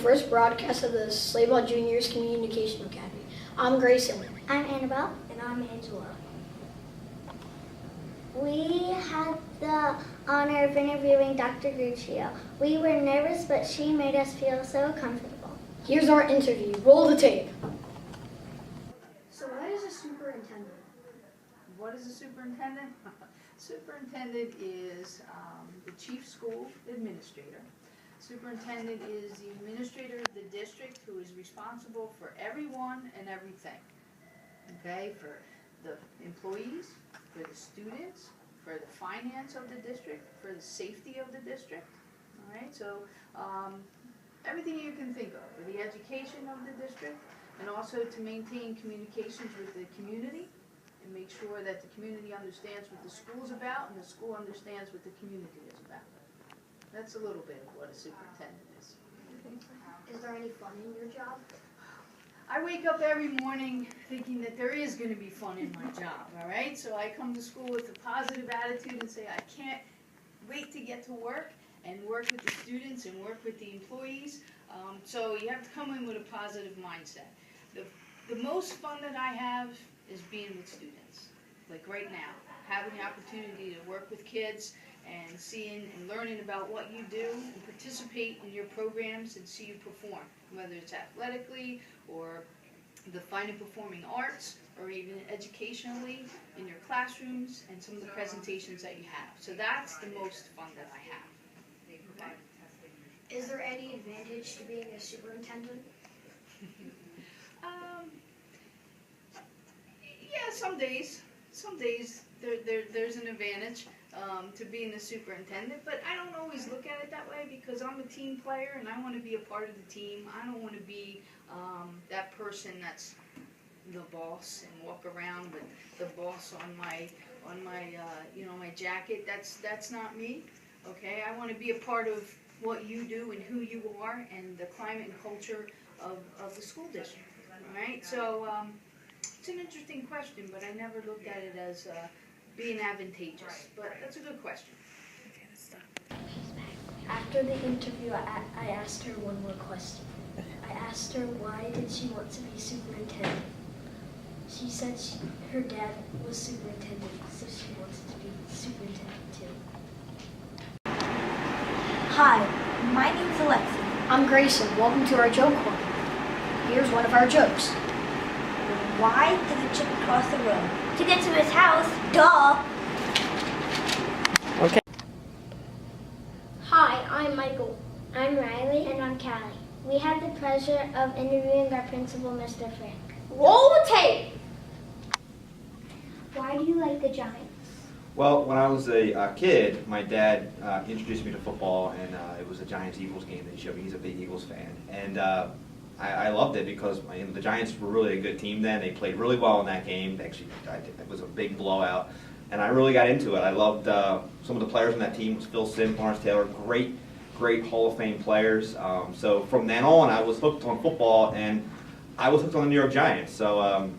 first broadcast of the Slaybaugh Juniors Communication Academy. I'm Grayson. I'm Annabelle. And I'm Angela. We had the honor of interviewing Dr. Guccio. We were nervous, but she made us feel so comfortable. Here's our interview. Roll the tape. So what is a superintendent? What is a superintendent? Superintendent is the chief school administrator. Superintendent is the administrator of the district who is responsible for everyone and everything. Okay, for the employees, for the students, for the finance of the district, for the safety of the district. All right, so everything you can think of, for the education of the district, and also to maintain communications with the community and make sure that the community understands what the school's about and the school understands what the community is about. That's a little bit of what a superintendent is. Is there any fun in your job? I wake up every morning thinking that there is going to be fun in my job, all right? So I come to school with a positive attitude and say I can't wait to get to work and work with the students and work with the employees. So you have to come in with a positive mindset. The most fun that I have is being with students, like right now, having the opportunity to work with kids and seeing and learning about what you do and participate in your programs and see you perform, whether it's athletically or the fine and performing arts or even educationally in your classrooms and some of the presentations that you have. So that's the most fun that I have. Okay. Is there any advantage to being a superintendent? Yeah, some days there's an advantage to being a superintendent, but I don't always look at it that way because I'm a team player and I want to be a part of the team. I don't want to be that person that's the boss and walk around with the boss on my my jacket. That's not me. Okay, I want to be a part of what you do and who you are and the climate and culture of the school district. All right, so it's an interesting question, but I never looked at it as being advantageous. But that's a good question. Okay, let's stop. After the interview, I asked her one more question. I asked her why did she want to be superintendent. She said her dad was superintendent, so she wants to be superintendent too. Hi, my name's Alexi. I'm Grayson. Welcome to our joke corner. Here's one of our jokes. Why did the chicken cross the road? To get to his house. Duh! Okay. Hi, I'm Michael. I'm Riley. And I'm Callie. We had the pleasure of interviewing our principal, Mr. Frank. Roll the tape. Why do you like the Giants? Well, when I was a kid, my dad introduced me to football, and it was a Giants-Eagles game that he showed me. He's a big Eagles fan, and I loved it because the Giants were really a good team then. They played really well in that game. Actually, it was a big blowout, and I really got into it. I loved some of the players on that team. It was Phil Simms, Lawrence Taylor, great Hall of Fame players. So from then on, I was hooked on football, and I was hooked on the New York Giants. So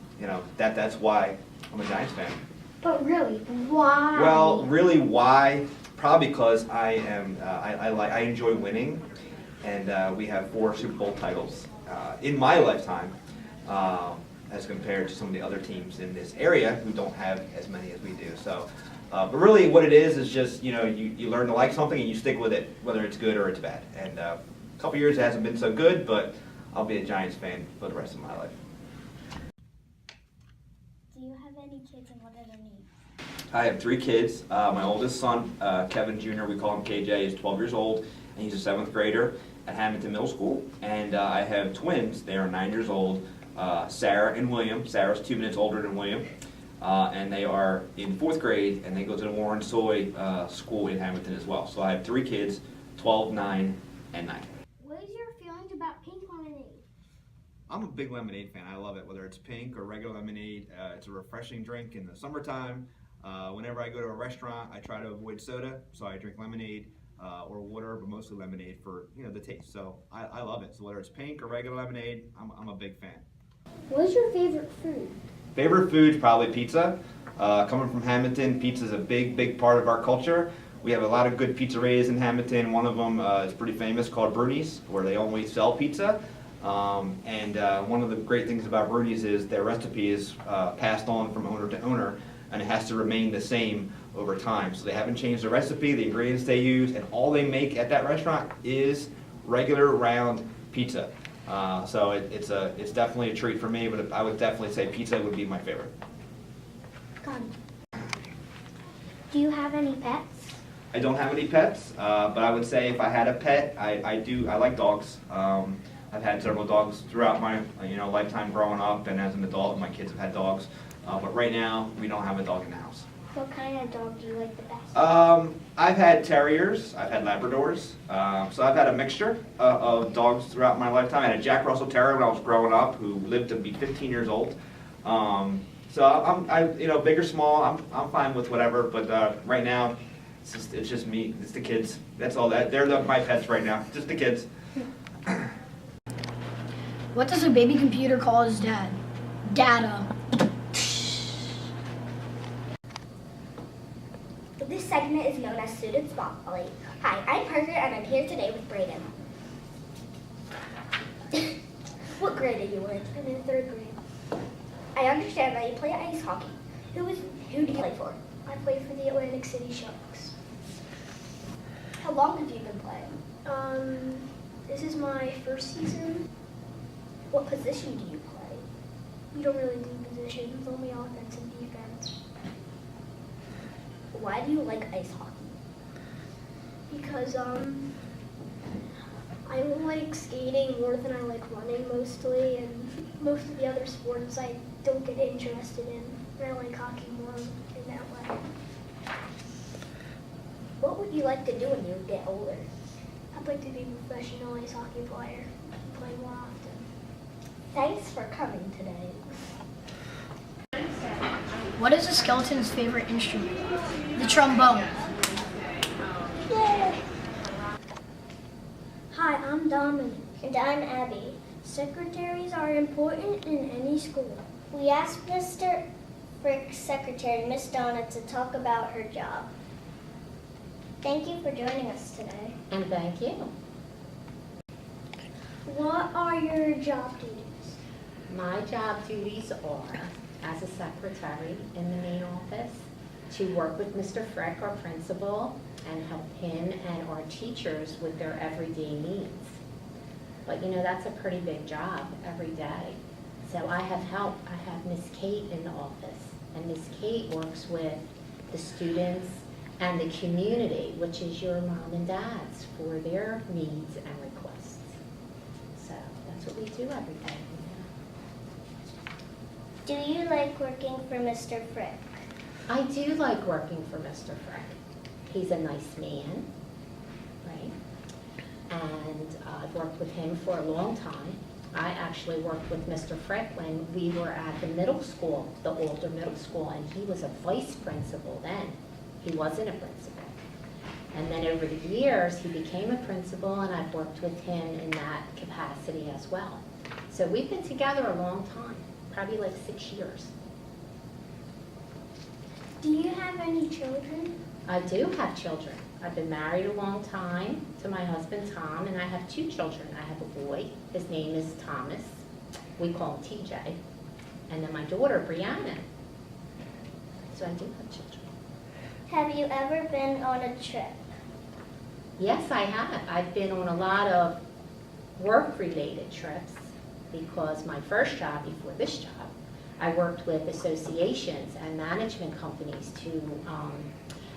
that's why I'm a Giants fan. But really, why? Well, really, why? Probably because I enjoy winning, and we have 4 Super Bowl titles in my lifetime, as compared to some of the other teams in this area who don't have as many as we do. So, but really, what it is just you learn to like something and you stick with it, whether it's good or it's bad. And a couple years it hasn't been so good, but I'll be a Giants fan for the rest of my life. Do you have any kids and what are their names? I have 3 kids. My oldest son, Kevin Jr., we call him KJ, is 12 years old, and he's a 7th grader at Hamilton Middle School. And I have twins. They are 9 years old, Sarah and William. Sarah's 2 minutes older than William. And they are in 4th grade, and they go to the Warren Soy school in Hamilton as well. So I have 3 kids, 12, 9, and 9. What is your feelings about pink lemonade? I'm a big lemonade fan. I love it, whether it's pink or regular lemonade. It's a refreshing drink in the summertime. Whenever I go to a restaurant, I try to avoid soda, so I drink lemonade or water, but mostly lemonade for the taste. So I love it. So whether it's pink or regular lemonade, I'm a big fan. What is your favorite food? Favorite food, probably pizza. Coming from Hamilton, pizza is a big part of our culture. We have a lot of good pizzerias in Hamilton. One of them is pretty famous, called Bruni's, where they only sell pizza. One of the great things about Bruni's is their recipe is passed on from owner to owner, and it has to remain the same over time. So they haven't changed the recipe, the ingredients they use, and all they make at that restaurant is regular round pizza. So it's definitely a treat for me, but I would definitely say pizza would be my favorite. Do you have any pets? I don't have any pets, but I would say if I had a pet, I like dogs. I've had several dogs throughout my lifetime growing up, and as an adult, my kids have had dogs. But right now, we don't have a dog in the house. What kind of dog do you like the best? I've had terriers, I've had Labradors, so I've had a mixture of dogs throughout my lifetime. I had a Jack Russell Terrier when I was growing up, who lived to be 15 years old. So I'm big or small, I'm fine with whatever. But right now, it's just me, it's the kids. That's all. They're my pets right now, just the kids. What does a baby computer call his dad? Data. This segment is known as Student Spotlight. Hi, I'm Parker and I'm here today with Brayden. What grade are you in? I'm in 3rd grade. I understand that you play ice hockey. Who do you play for? I play for the Atlantic City Sharks. How long have you been playing? This is my 1st season. What position do you play? We don't really do positions, only offense and defense. Why do you like ice hockey? Because I like skating more than I like running mostly, and most of the other sports I don't get interested in. I like hockey more in that way. What would you like to do when you get older? I'd like to be a professional ice hockey player and play more often. Thanks for coming today. What is a skeleton's favorite instrument? The trombone. Yay! Hi, I'm Dominic. And I'm Abby. Secretaries are important in any school. We asked Mr. Frick's secretary, Miss Donna, to talk about her job. Thank you for joining us today. And thank you. What are your job duties? My job duties are, as a secretary in the main office, to work with Mr. Frick, our principal, and help him and our teachers with their everyday needs. But that's a pretty big job every day. So I have help. I have Miss Kate in the office, and Miss Kate works with the students and the community, which is your mom and dad's, for their needs and requests. So that's what we do every day. Do you like working for Mr. Frick? I do like working for Mr. Frick. He's a nice man, right? And I've worked with him for a long time. I actually worked with Mr. Frick when we were at the middle school, the older middle school, and he was a vice principal then. He wasn't a principal. And then over the years, he became a principal, and I've worked with him in that capacity as well. So we've been together a long time, probably like 6 years. Do you have any children? I do have children. I've been married a long time to my husband, Tom, and I have 2 children. I have a boy. His name is Thomas. We call him TJ. And then my daughter, Brianna. So I do have children. Have you ever been on a trip? Yes, I have. I've been on a lot of work-related trips because my first job before this job, I worked with associations and management companies to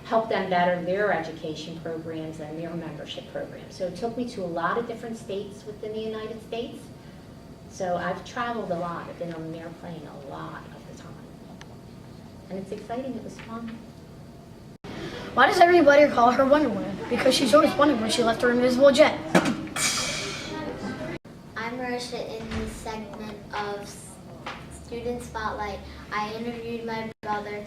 help them better their education programs and their membership programs. So it took me to a lot of different states within the United States. So I've traveled a lot. I've been on an airplane a lot of the time. And it's exciting. It was fun. Why does everybody call her Wonder Woman? Because she's always wondered when she left her invisible jet. I'm Marisha. In this segment of Student Spotlight, I interviewed my brother.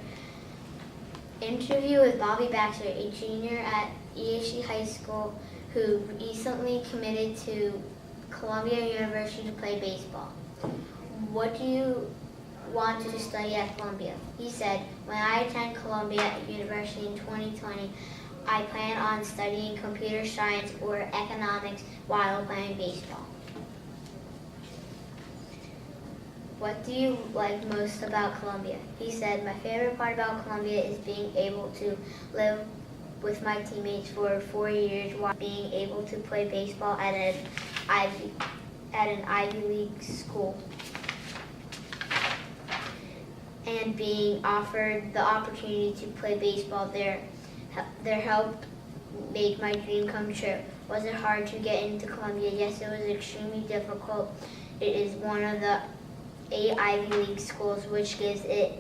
Interview with Bobby Baxter, a junior at EHE High School who recently committed to Columbia University to play baseball. What do you want to study at Columbia? He said, when I attend Columbia University in 2020, I plan on studying computer science or economics while playing baseball. What do you like most about Columbia? He said, my favorite part about Columbia is being able to live with my teammates for 4 years while being able to play baseball at an Ivy League school. And being offered the opportunity to play baseball there helped make my dream come true. Was it hard to get into Columbia? Yes, it was extremely difficult. It is one of the 8 Ivy League schools, which gives it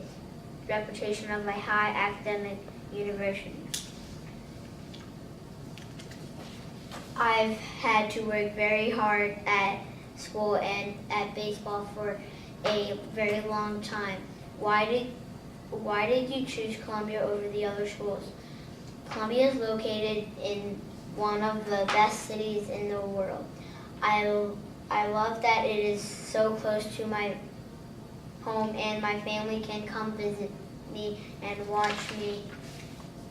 reputation of a high academic university. I've had to work very hard at school and at baseball for a very long time. Why did you choose Columbia over the other schools? Columbia is located in one of the best cities in the world. I love that it is so close to my home and my family can come visit me and watch me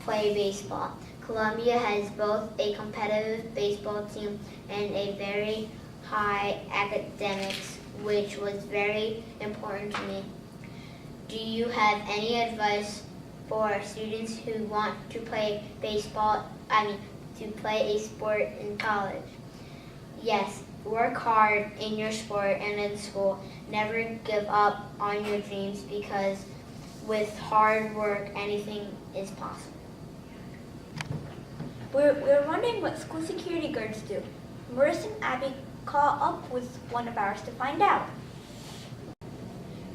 play baseball. Columbia has both a competitive baseball team and a very high academics, which was very important to me. Do you have any advice for students who want to play to play a sport in college? Yes, work hard in your sport and in school. Never give up on your dreams because with hard work, anything is possible. We're wondering what school security guards do. Marissa and Abby caught up with one of ours to find out.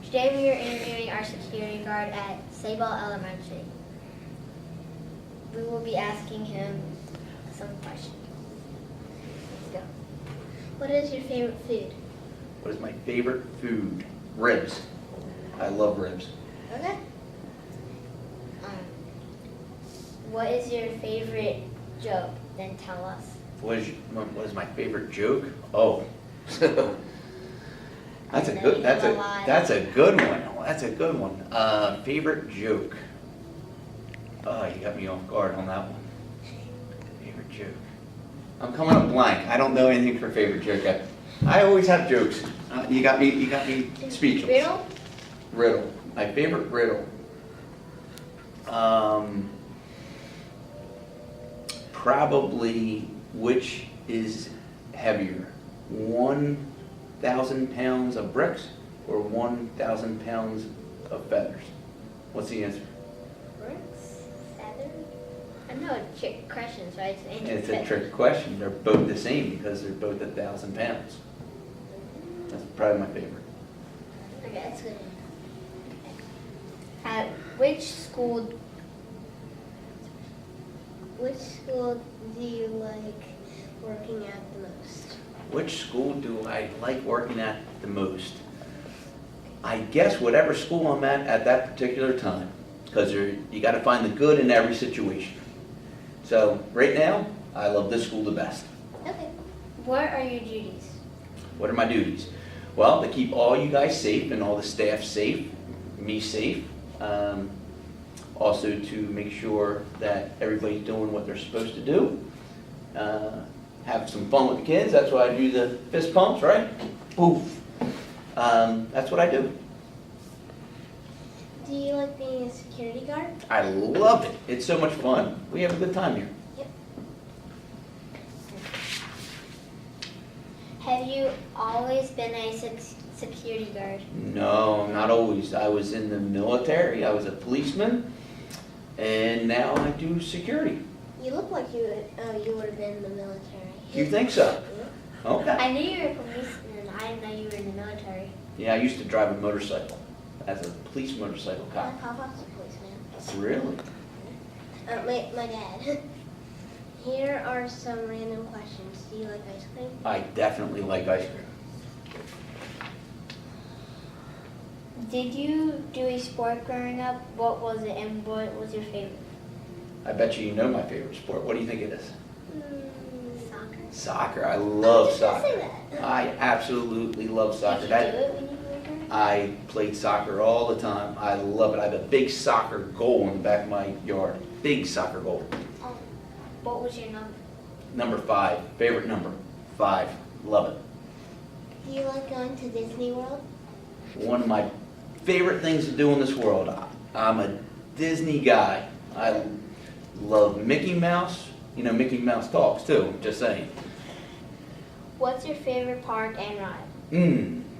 Today we are interviewing our security guard at Slaybaugh Elementary. We will be asking him some questions. Let's go. What is your favorite food? What is my favorite food? Ribs. I love ribs. Okay. What is your favorite joke? Then tell us. What is my favorite joke? Oh. That's a good one. That's a good one. Favorite joke. Oh, you got me off guard on that one. Favorite joke. I'm coming up blank. I don't know anything for favorite joke. I always have jokes. You got me speechless. Riddle? Riddle. My favorite riddle. Probably which is heavier, 1,000 pounds of bricks or 1,000 pounds of feathers? What's the answer? Bricks? Feathers? I know it's trick questions, right? It's a trick question. They're both the same because they're both 1,000 pounds. That's probably my favorite. Okay, that's good. At which school do you like working at the most? Which school do I like working at the most? I guess whatever school I'm at that particular time, because you got to find the good in every situation. So right now, I love this school the best. Okay. What are your duties? What are my duties? Well, to keep all you guys safe and all the staff safe, me safe. Also to make sure that everybody's doing what they're supposed to do. Have some fun with the kids. That's why I do the fist pumps, right? Oof. That's what I do. Do you like being a security guard? I love it. It's so much fun. We have a good time here. Yep. Have you always been a security guard? No, not always. I was in the military. I was a policeman. And now I do security. You look like you would have been in the military. You think so? Okay. I knew you were a policeman. I didn't know you were in the military. Yeah, I used to drive a motorcycle as a police motorcycle My cop. papa's a policeman. Really? My dad. Here are some random questions. Do you like ice cream? I definitely like ice cream. Did you do a sport growing up? What was it and what was your favorite? I bet you know my favorite sport. What do you think it is? Soccer. Soccer. I love I soccer. say that. I absolutely love soccer. Did you do it when you were growing up? I played soccer all the time. I love it. I have a big soccer goal in the back of my yard. Big soccer goal. Oh. What was your number? Number 5, favorite number, 5, love it. Do you like going to Disney World? One of my favorite things to do in this world. I'm a Disney guy. I love Mickey Mouse. You know, Mickey Mouse talks too, just saying. What's your favorite park and ride?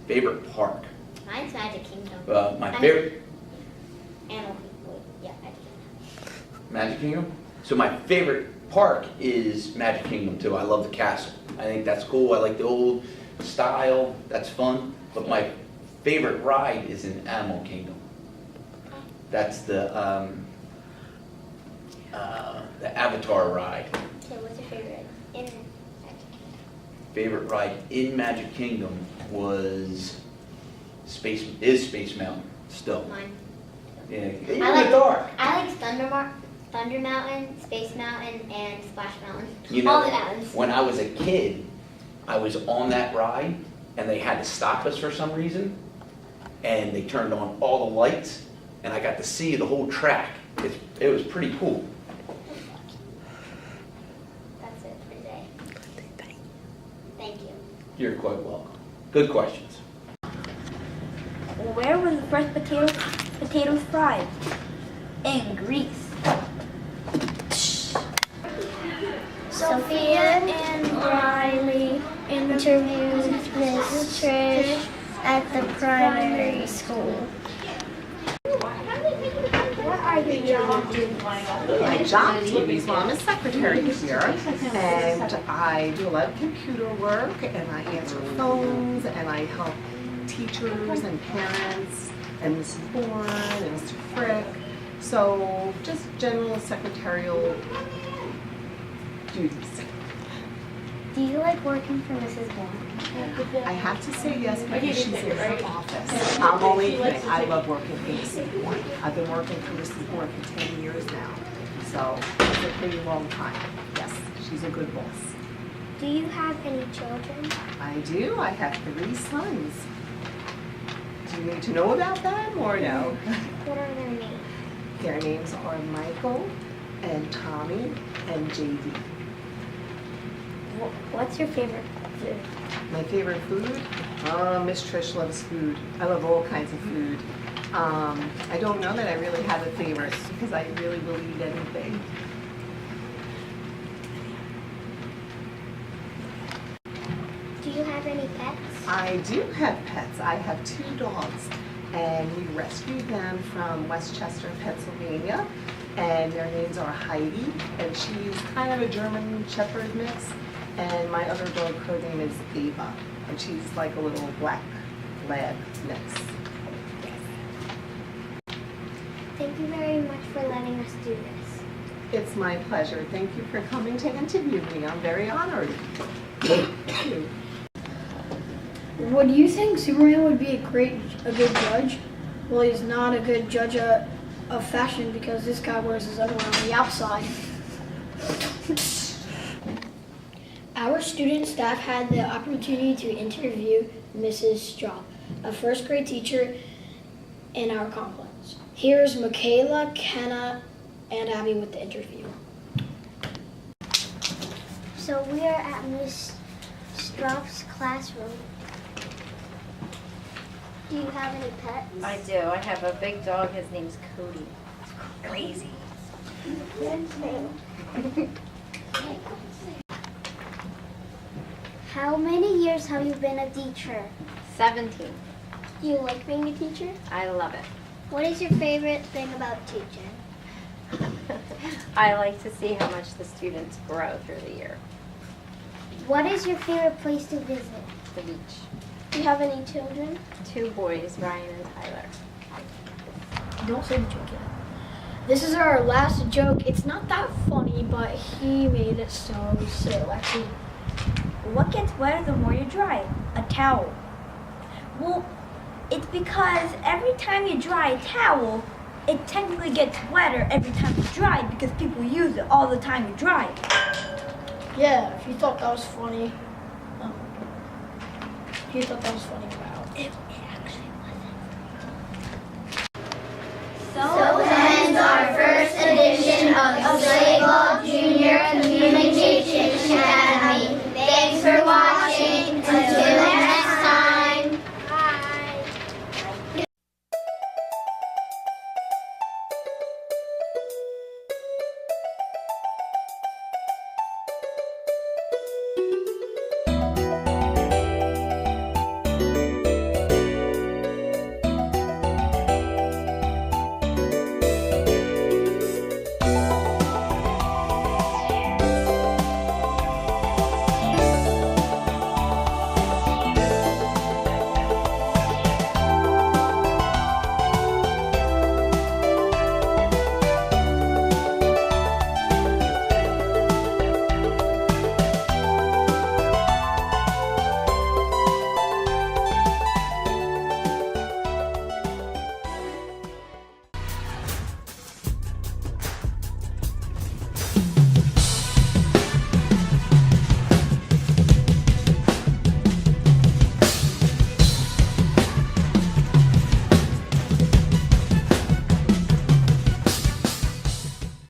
Favorite park. Mine's Magic Kingdom. My favorite, Animal Kingdom. Yeah, Magic Kingdom. Magic Kingdom? So my favorite park is Magic Kingdom too. I love the castle. I think that's cool. I like the old style. That's fun. But my favorite ride is in Animal Kingdom. That's the Avatar ride. Okay, what's your favorite in Magic Kingdom? Favorite ride in Magic Kingdom was Space Mountain still. Mine. Yeah, I even like- the dark. I like Thunder Mountain, Space Mountain, and Splash Mountain. You know, All the mountains. when I was a kid, I was on that ride, and they had to stop us for some reason, and they turned on all the lights, and I got to see the whole track. It was pretty cool. That's it for today. Thank you. You're quite welcome. Good questions. Where was the first potatoes fried? In Greece. Sophia and Riley interviewed Miss Trish at the primary school. What are your job duties? My job duties, well, I'm a secretary here, and I do a lot of computer work, and I answer phones, and I help teachers and parents, and Mrs. Bourne, and Mr. Frick. So just general secretarial duties. Do you like working for Mrs. Bourne? I have to say yes because she's in her office. I'm only kidding. I love working for Mrs. Bourne. I've been working for Mrs. Bourne for 10 years now. So it's a pretty long time. Yes, she's a good boss. Do you have any children? I do. I have 3 sons. Do you need to know about them or no? What are their names? Their names are Michael and Tommy and JD. What's your favorite food? My favorite food? Miss Trish loves food. I love all kinds of food. I don't know that I really have a favorite because I really will eat anything. Do you have any pets? I do have pets. I have 2 dogs, and we rescued them from Westchester, Pennsylvania, and their names are Heidi, and she's kind of a German Shepherd mix, and my other dog, her name is Ava, and she's like a little black lab mix. Thank you very much for letting us do this. It's my pleasure. Thank you for coming to interview me. I'm very honored. Thank you. Would you think Superman would be a good judge? Well, he's not a good judge of fashion because this guy wears his underwear on the outside. Our student staff had the opportunity to interview Mrs. Straub, a first grade teacher in our complex. Here's Michaela, Kenna, and Abby with the interview. So we are at Miss Straub's classroom. Do you have any pets? I do. I have a big dog. His name's Cody. Crazy. How many years have you been a teacher? 17. Do you like being a teacher? I love it. What is your favorite thing about teaching? I like to see how much the students grow through the year. What is your favorite place to visit? The beach. Do you have any children? 2 boys, Ryan and Tyler. Don't say the joke yet. This is our last joke. It's not that funny, but he made it so Lexi. What gets wetter the more you dry? A towel. Well, it's because every time you dry a towel, it technically gets wetter every time you dry it because people use it all the time you dry it. Yeah, if you thought that was funny. He thought that was funny.